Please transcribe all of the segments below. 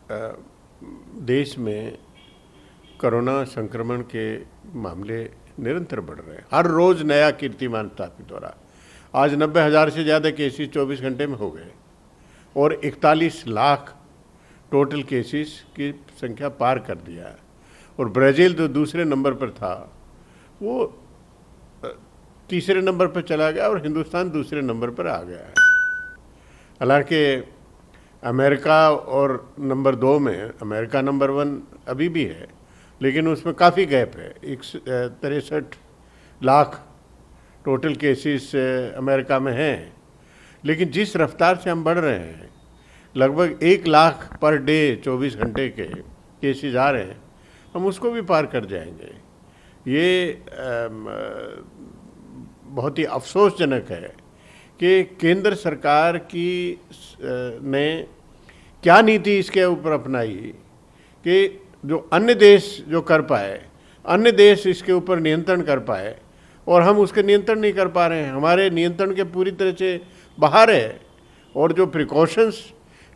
देश में कोरोना संक्रमण के मामले निरंतर बढ़ रहे हैं। हर रोज़ नया कीर्तिमान स्थापित हो रहा है। आज 90,000 से ज़्यादा केसेस 24 घंटे में हो गए और 41 लाख टोटल केसेस की संख्या पार कर दिया है। और ब्राज़ील जो दूसरे नंबर पर था वो तीसरे नंबर पर चला गया और हिंदुस्तान दूसरे नंबर पर आ गया है। हालांकि अमेरिका और नंबर 2 में, अमेरिका नंबर 1 अभी भी है, लेकिन उसमें काफ़ी गैप है। 63 लाख टोटल केसेस अमेरिका में हैं, लेकिन जिस रफ्तार से हम बढ़ रहे हैं, लगभग 1 लाख पर डे 24 घंटे के केसेस आ रहे हैं, हम उसको भी पार कर जाएंगे। ये बहुत ही अफसोसजनक है कि केंद्र सरकार की ने क्या नीति इसके ऊपर अपनाई कि जो अन्य देश जो कर पाए, अन्य देश इसके ऊपर नियंत्रण कर पाए और हम उसके नियंत्रण नहीं कर पा रहे हैं। हमारे नियंत्रण के पूरी तरह से बाहर है। और जो प्रिकॉशंस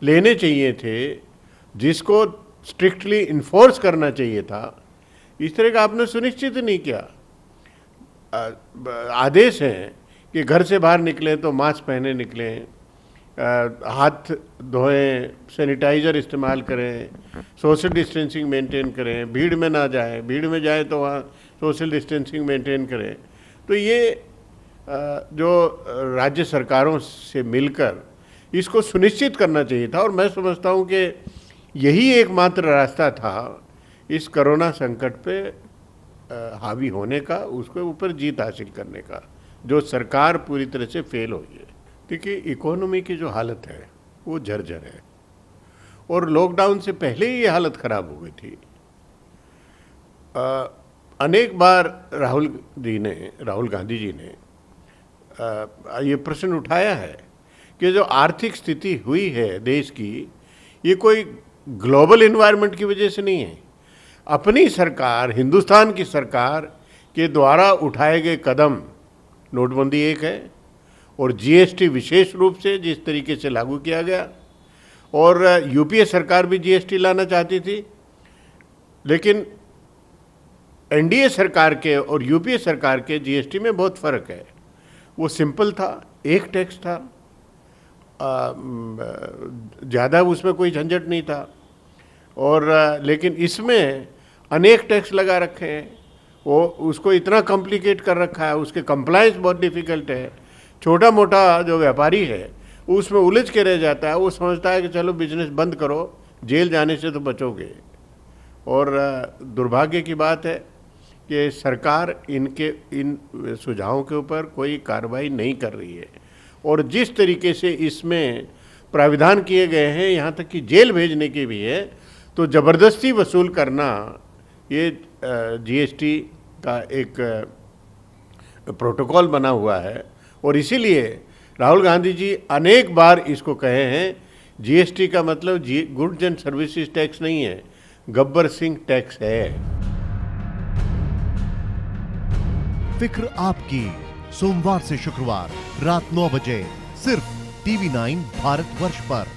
लेने चाहिए थे, जिसको स्ट्रिक्टली इन्फोर्स करना चाहिए था, इस तरह का आपने सुनिश्चित नहीं किया। आदेश हैं कि घर से बाहर निकलें तो मास्क पहने निकलें, हाथ धोएं, सैनिटाइज़र इस्तेमाल करें, सोशल डिस्टेंसिंग मेंटेन करें, भीड़ में ना जाएं, भीड़ में जाएं तो वहाँ सोशल डिस्टेंसिंग मेंटेन करें। तो ये जो राज्य सरकारों से मिलकर इसको सुनिश्चित करना चाहिए था। और मैं समझता हूँ कि यही एकमात्र रास्ता था इस कोरोना संकट पे हावी होने का, उसके ऊपर जीत हासिल करने का, जो सरकार पूरी तरह से फेल हुई है। देखिए, इकोनॉमी की जो हालत है वो जर्जर है और लॉकडाउन से पहले ही ये हालत ख़राब हो गई थी। अनेक बार राहुल गांधी जी ने ये प्रश्न उठाया है कि जो आर्थिक स्थिति हुई है देश की, ये कोई ग्लोबल एनवायरनमेंट की वजह से नहीं है। अपनी सरकार, हिंदुस्तान की सरकार के द्वारा उठाए गए कदम, नोटबंदी एक है और जीएसटी विशेष रूप से जिस तरीके से लागू किया गया, और यूपीए सरकार भी जीएसटी लाना चाहती थी, लेकिन एनडीए सरकार के और यूपीए सरकार के जीएसटी में बहुत फ़र्क है। वो सिंपल था, एक टैक्स था, ज़्यादा उसमें कोई झंझट नहीं था। और लेकिन इसमें अनेक टैक्स लगा रखे हैं, वो उसको इतना कॉम्प्लिकेट कर रखा है, उसके कंप्लायंस बहुत डिफ़िकल्ट है। छोटा मोटा जो व्यापारी है उसमें उलझ के रह जाता है। वो समझता है कि चलो बिजनेस बंद करो, जेल जाने से तो बचोगे। और दुर्भाग्य की बात है कि सरकार इन सुझावों के ऊपर कोई कार्रवाई नहीं कर रही है। और जिस तरीके से इसमें प्राविधान किए गए हैं, यहाँ तक कि जेल भेजने के भी है, तो ज़बरदस्ती वसूल करना ये जीएसटी का एक प्रोटोकॉल बना हुआ है। और इसीलिए राहुल गांधी जी अनेक बार इसको कहे हैं, जीएसटी का मतलब गुड्स एंड सर्विसेज टैक्स नहीं है, गब्बर सिंह टैक्स है। फिक्र आपकी, सोमवार से शुक्रवार रात 9 बजे सिर्फ TV9 भारतवर्ष पर।